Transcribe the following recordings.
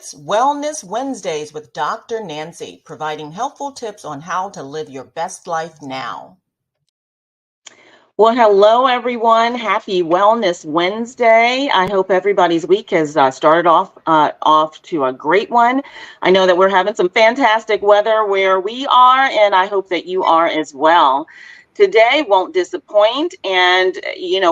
It's Wellness Wednesdays with Dr. Nancy, providing helpful tips on how to live your best life now. Well, hello, everyone. Happy Wellness Wednesday. I hope everybody's week has started off to a great one. I know that we're having some fantastic weather where we are, and I hope that you are as well. Today won't disappoint, and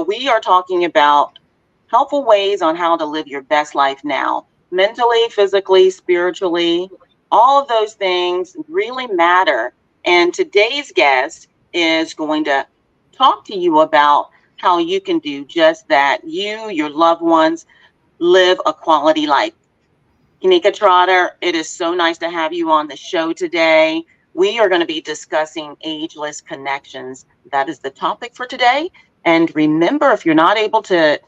we are talking about helpful ways on how to live your best life now, mentally, physically, spiritually. All of those things really matter. And today's guest is going to talk to you about how you can do just that. You, your loved ones, live a quality life. Kaneka, Trotter, it is so nice to have you on the show today. We are going to be discussing ageless connections. That is the topic for today. And remember, if you're not able to,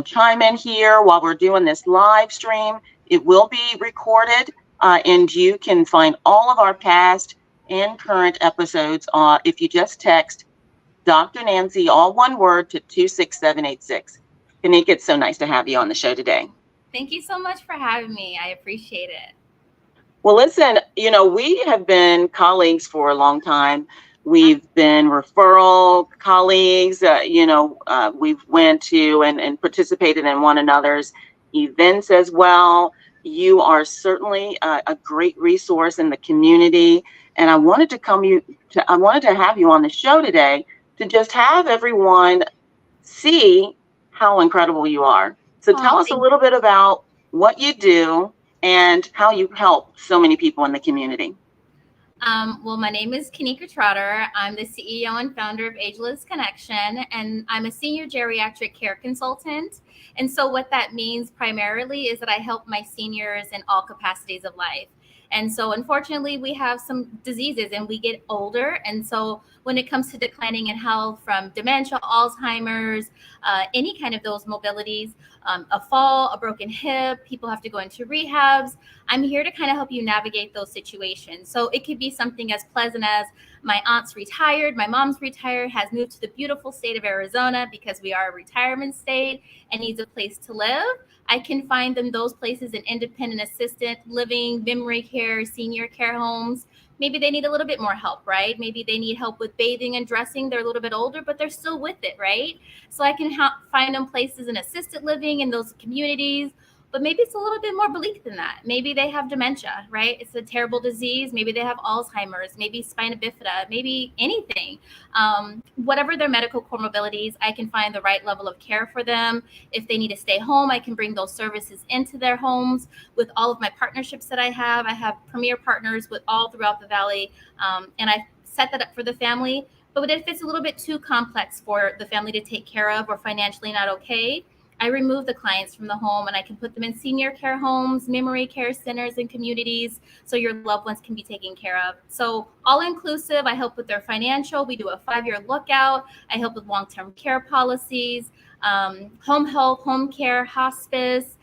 chime in here while we're doing this live stream, it will be recorded, and you can find all of our past and current episodes if you just text Dr. Nancy, all one word, to 26786. Kaneka, it's so nice to have you on the show today. Thank you so much for having me. I appreciate it. Well, listen, we have been colleagues for a long time. We've been referral colleagues. We've went to and participated in one another's events as well. You are certainly a great resource in the community, and I wanted to have you on the show today to just have everyone see how incredible you are. So tell us a little bit about what you do and how you help so many people in the community. Well, my name is Kaneka Trotter. I'm the CEO and founder of Ageless Connection, and I'm a senior geriatric care consultant. And so what that means primarily is that I help my seniors in all capacities of life. And so unfortunately, we have some diseases and we get older. And so when it comes to declining in health from dementia, Alzheimer's, any kind of those mobilities, a fall, a broken hip, people have to go into rehabs. I'm here to kind of help you navigate those situations. So it could be something as pleasant as my aunt's retired, my mom's retired, has moved to the beautiful state of Arizona because we are a retirement state and needs a place to live. I can find them those places in independent assisted living, memory care, senior care homes. Maybe they need a little bit more help, right? Maybe they need help with bathing and dressing. They're a little bit older, but they're still with it, right? So I can find them places in assisted living in those communities. But maybe it's a little bit more bleak than that. Maybe they have dementia, right? It's a terrible disease. Maybe they have Alzheimer's, maybe spina bifida, maybe anything. Whatever their medical comorbidities, I can find the right level of care for them. If they need to stay home, I can bring those services into their homes. With all of my partnerships that I have premier partners with all throughout the valley, and I set that up for the family. But if it's a little bit too complex for the family to take care of or financially not okay, I remove the clients from the home and I can put them in senior care homes, memory care centers, and communities so your loved ones can be taken care of. So all inclusive, I help with their financial. We do a 5-year lookout. I help with long-term care policies, home health, home care, hospice,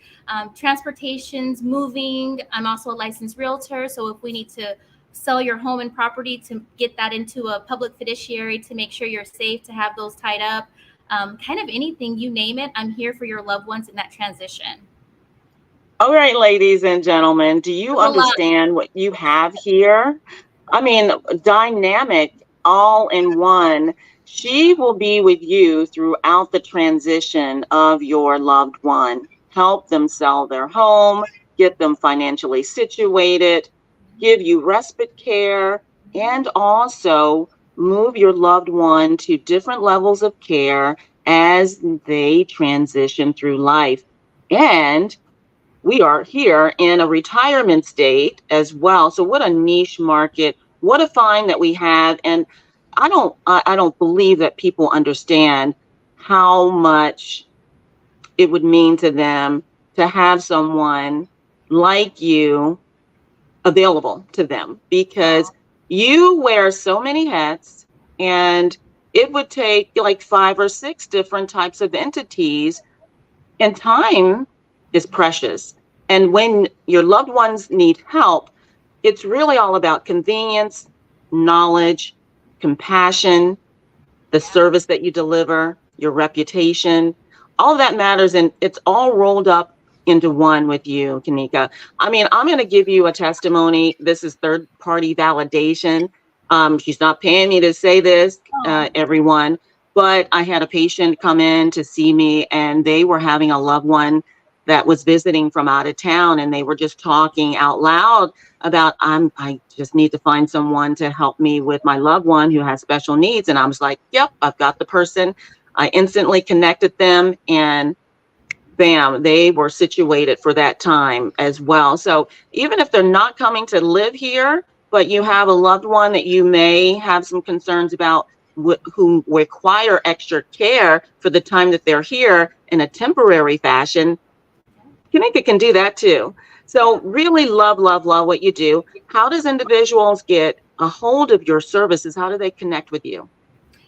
transportations, moving. I'm also a licensed realtor. So if we need to sell your home and property to get that into a public fiduciary to make sure you're safe to have those tied up, kind of anything, you name it, I'm here for your loved ones in that transition. All right, ladies and gentlemen, do you understand what you have here? I mean, dynamic, all in one. She will be with you throughout the transition of your loved one. Help them sell their home, get them financially situated, give you respite care, and also move your loved one to different levels of care as they transition through life. And we are here in a retirement state as well. So what a niche market, what a find that we have. And I don't believe that people understand how much it would mean to them to have someone like you available to them, because you wear so many hats and it would take like 5 or 6 different types of entities, and time is precious. And when your loved ones need help, it's really all about convenience, knowledge, compassion, the service that you deliver, your reputation. All of that matters, and it's all rolled up into one with you, Kaneka. I mean, I'm going to give you a testimony. This is third-party validation. She's not paying me to say this, everyone, but I had a patient come in to see me, and they were having a loved one that was visiting from out of town, and they were just talking out loud about, I just need to find someone to help me with my loved one who has special needs. And I was like, yep, I've got the person. I instantly connected them, and bam, they were situated for that time as well. So even if they're not coming to live here, but you have a loved one that you may have some concerns about who require extra care for the time that they're here in a temporary fashion, Kaneka can do that too. So really love what you do. How does individuals get a hold of your services? How do they connect with you?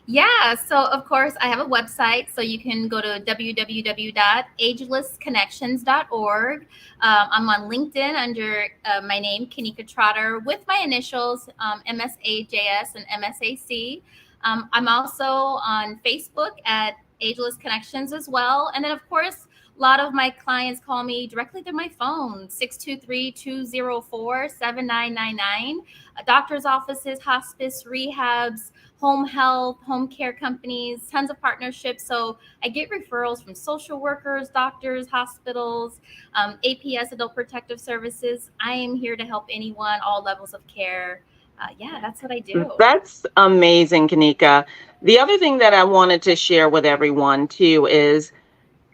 Yeah, so of course I have a website, so you can go to www.agelessconnections.org. I'm on LinkedIn under my name, Kaneka Trotter, with my initials, MSAJS and MSAC. I'm also on Facebook at Ageless Connections as well. And then, of course, a lot of my clients call me directly through my phone, 623-204-7999. Doctor's offices, hospice, rehabs, home health, home care companies, tons of partnerships. So I get referrals from social workers, doctors, hospitals, APS, Adult Protective Services. I am here to help anyone, all levels of care. Yeah, that's what I do. That's amazing, Kaneka. The other thing that I wanted to share with everyone too is,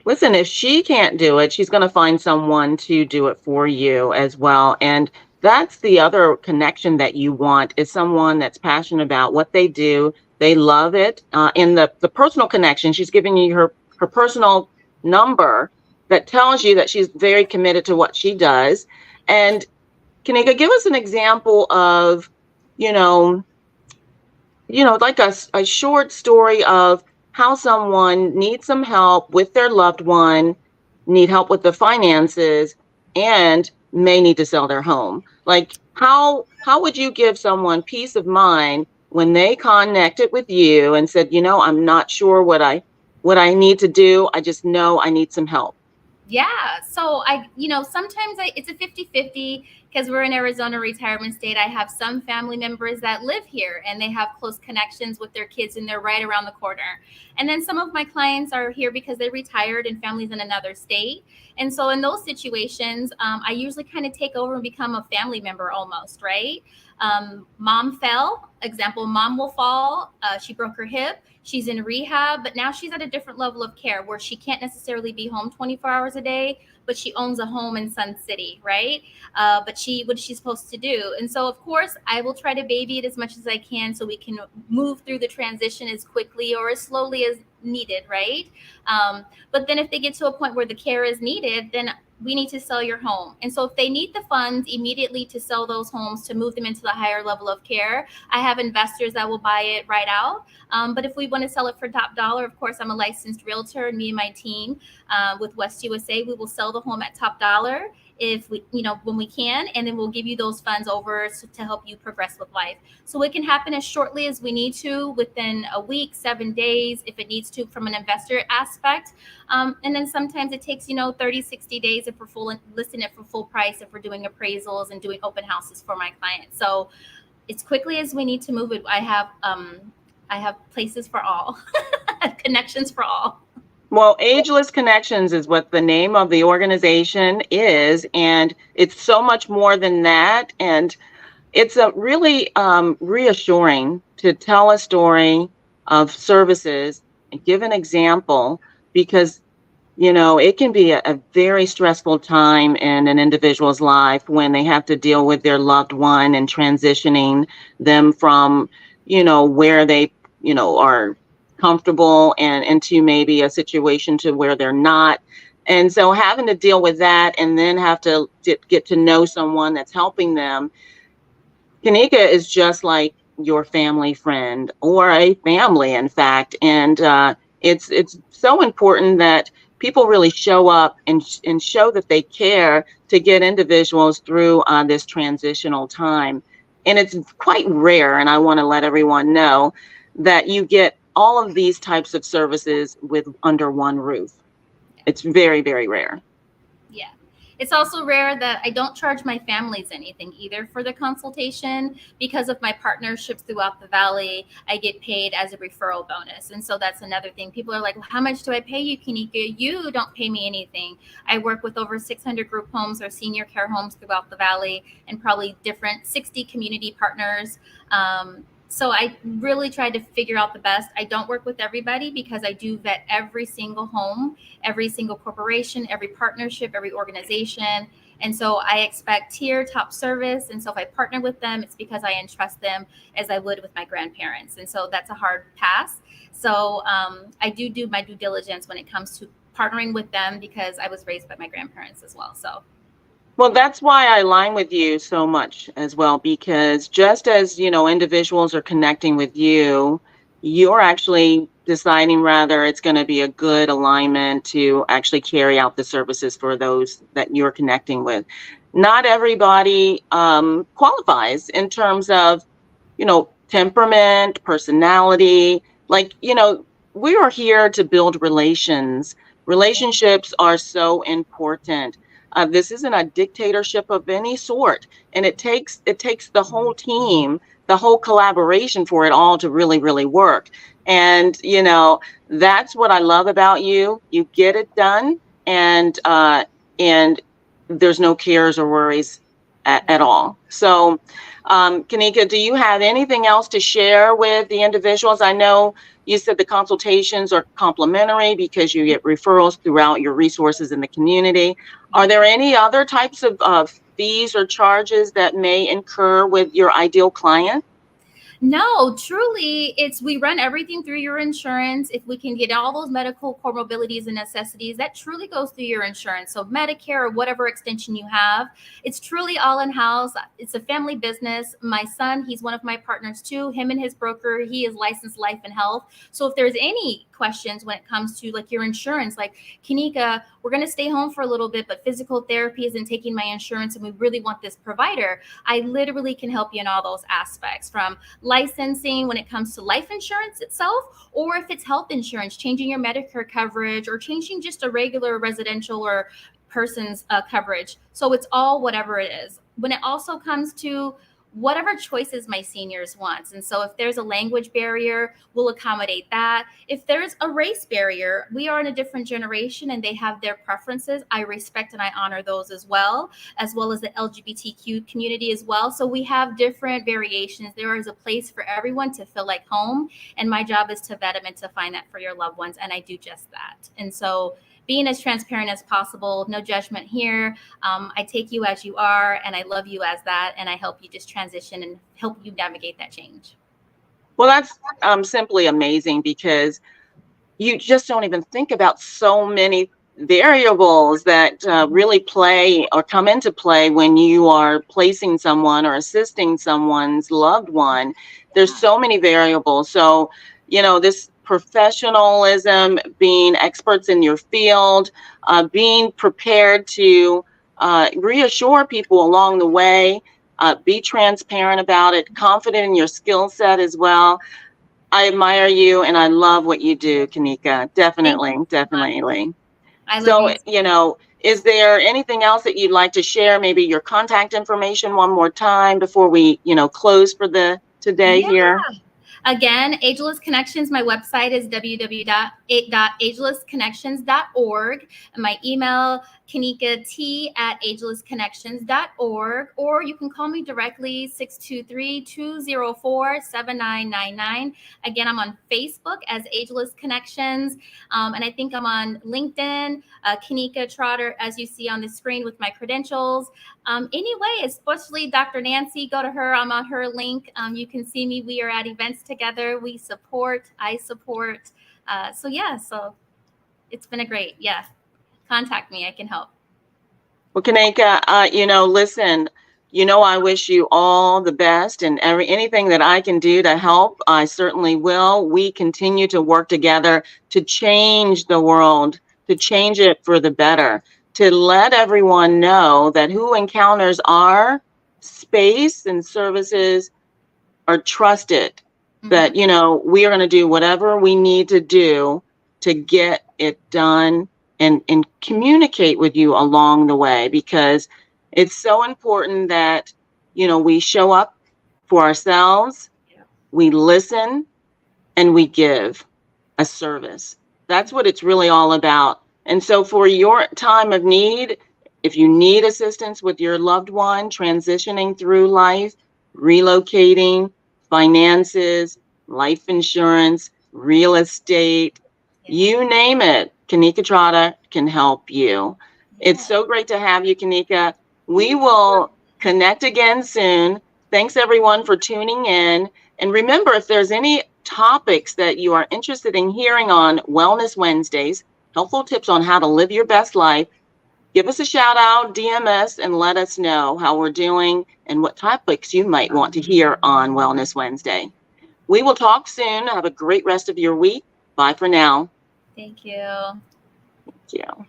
listen, if she can't do it, she's going to find someone to do it for you as well. And that's the other connection that you want, is someone that's passionate about what they do. They love it. In the personal connection, she's giving you her personal number that tells you that she's very committed to what she does. And Kaneka, give us an example of, like a short story of how someone needs some help with their loved one, need help with the finances, and may need to sell their home. Like, how would you give someone peace of mind when they connected with you and said, I'm not sure what I need to do. I just know I need some help. Yeah. So sometimes it's a 50-50 because we're in Arizona retirement state. I have some family members that live here and they have close connections with their kids and they're right around the corner. And then some of my clients are here because they retired and families in another state. And so in those situations, I usually kind of take over and become a family member almost, right? Mom fell, example, mom will fall. She broke her hip. She's in rehab, but now she's at a different level of care where she can't necessarily be home 24 hours a day, but she owns a home in Sun City, right? But what is she supposed to do? And so, of course, I will try to baby it as much as I can so we can move through the transition as quickly or as slowly as needed, right? But then if they get to a point where the care is needed, then we need to sell your home. And so if they need the funds immediately to sell those homes, to move them into the higher level of care, I have investors that will buy it right out. But if we want to sell it for top dollar, of course, I'm a licensed realtor, and me and my team with West USA, we will sell the home at top dollar if we, when we can, and then we'll give you those funds over to help you progress with life. So it can happen as shortly as we need to, within a week, 7 days, if it needs to, from an investor aspect. And then sometimes it takes, 30, 60 days if we're listing it for full price, if we're doing appraisals and doing open houses for my clients. So as quickly as we need to move it, I have places for all, connections for all. Well, Ageless Connections is what the name of the organization is, and it's so much more than that. And it's a really reassuring to tell a story of services and give an example, because it can be a very stressful time in an individual's life when they have to deal with their loved one and transitioning them from where they are comfortable and into maybe a situation to where they're not. And so having to deal with that and then have to get to know someone that's helping them. Kaneka is just like your family friend, or a family, in fact. And it's so important that people really show up and show that they care to get individuals through this transitional time. And it's quite rare, and I want to let everyone know that you get all of these types of services under one roof. It's very, very rare. Yeah. It's also rare that I don't charge my families anything either for the consultation because of my partnerships throughout the valley. I get paid as a referral bonus. And so that's another thing. People are like, well, how much do I pay you, Kaneka? You don't pay me anything. I work with over 600 group homes or senior care homes throughout the valley and probably different 60 community partners. So I really tried to figure out the best. I don't work with everybody because I do vet every single home, every single corporation, every partnership, every organization. And so I expect tier top service. And so if I partner with them, it's because I entrust them as I would with my grandparents. And so that's a hard pass. So I do my due diligence when it comes to partnering with them because I was raised by my grandparents as well. So Well, that's why I align with you so much as well, because just as, individuals are connecting with you, you're actually deciding whether it's going to be a good alignment to actually carry out the services for those that you're connecting with. Not everybody qualifies in terms of, temperament, personality. Like, we are here to build relations. Relationships are so important. This isn't a dictatorship of any sort, and it takes the whole team, the whole collaboration for it all to really, really work. And that's what I love about you. You get it done, and there's no cares or worries at all. So, Kaneka, do you have anything else to share with the individuals? I know you said the consultations are complimentary because you get referrals throughout your resources in the community. Are there any other types of fees or charges that may incur with your ideal client? no, truly, we run everything through your insurance. If we can get all those medical comorbidities and necessities, that truly goes through your insurance. So Medicare or whatever extension you have, it's truly all in house. It's a family business. My son, he's one of my partners too. Him and his broker, he is licensed life and health. So if there's any questions when it comes to like your insurance, like Kaneka, we're going to stay home for a little bit, but physical therapy isn't taking my insurance and we really want this provider, I literally can help you in all those aspects, from licensing when it comes to life insurance itself, or if it's health insurance, changing your Medicare coverage or changing just a regular residential or person's coverage. So it's all whatever it is. When it also comes to whatever choices my seniors want. And so if there's a language barrier, we'll accommodate that. If there's a race barrier, we are in a different generation and they have their preferences. I respect and I honor those as well as the LGBTQ community as well. So we have different variations. There is a place for everyone to feel like home. And my job is to vet them and to find that for your loved ones. And I do just that. And so being as transparent as possible, no judgment here. I take you as you are, and I love you as that, and I help you just transition and help you navigate that change. Well, that's simply amazing, because you just don't even think about so many variables that really play or come into play when you are placing someone or assisting someone's loved one. There's so many variables. So, this professionalism, being experts in your field, being prepared to reassure people along the way, be transparent about it, confident in your skill set as well. I admire you and I love what you do, Kaneka. Definitely, definitely. I love So, you. is there anything else that you'd like to share? Maybe your contact information one more time before we, close for the today here. Again, Ageless Connections, my website is www.agelessconnections.org. And my email, kanekat@agelessconnections.org. Or you can call me directly, 623-204-7999. Again, I'm on Facebook as Ageless Connections. And I think I'm on LinkedIn, Kaneka Trotter, as you see on the screen with my credentials. Anyway, especially Dr. Nancy, go to her. I'm on her link. You can see me. We are at events together. I support. So it's been a great, contact me. I can help. Well, Kaneka, listen, I wish you all the best, and anything that I can do to help, I certainly will. We continue to work together to change the world, to change it for the better, to let everyone know that who encounters our space and services are trusted, that, we are going to do whatever we need to do to get it done and communicate with you along the way, because it's so important that, you know, we show up for ourselves, we listen, and we give a service. That's what it's really all about. And so for your time of need, if you need assistance with your loved one transitioning through life, relocating, finances, life insurance, real estate, you name it, Kaneka Trotter can help you. It's so great to have you, Kaneka. We will connect again soon. Thanks everyone for tuning in. And remember, if there's any topics that you are interested in hearing on Wellness Wednesdays, helpful tips on how to live your best life, give us a shout out, DM us, and let us know how we're doing and what topics you might want to hear on Wellness Wednesday. We will talk soon. Have a great rest of your week. Bye for now. Thank you. Thank you.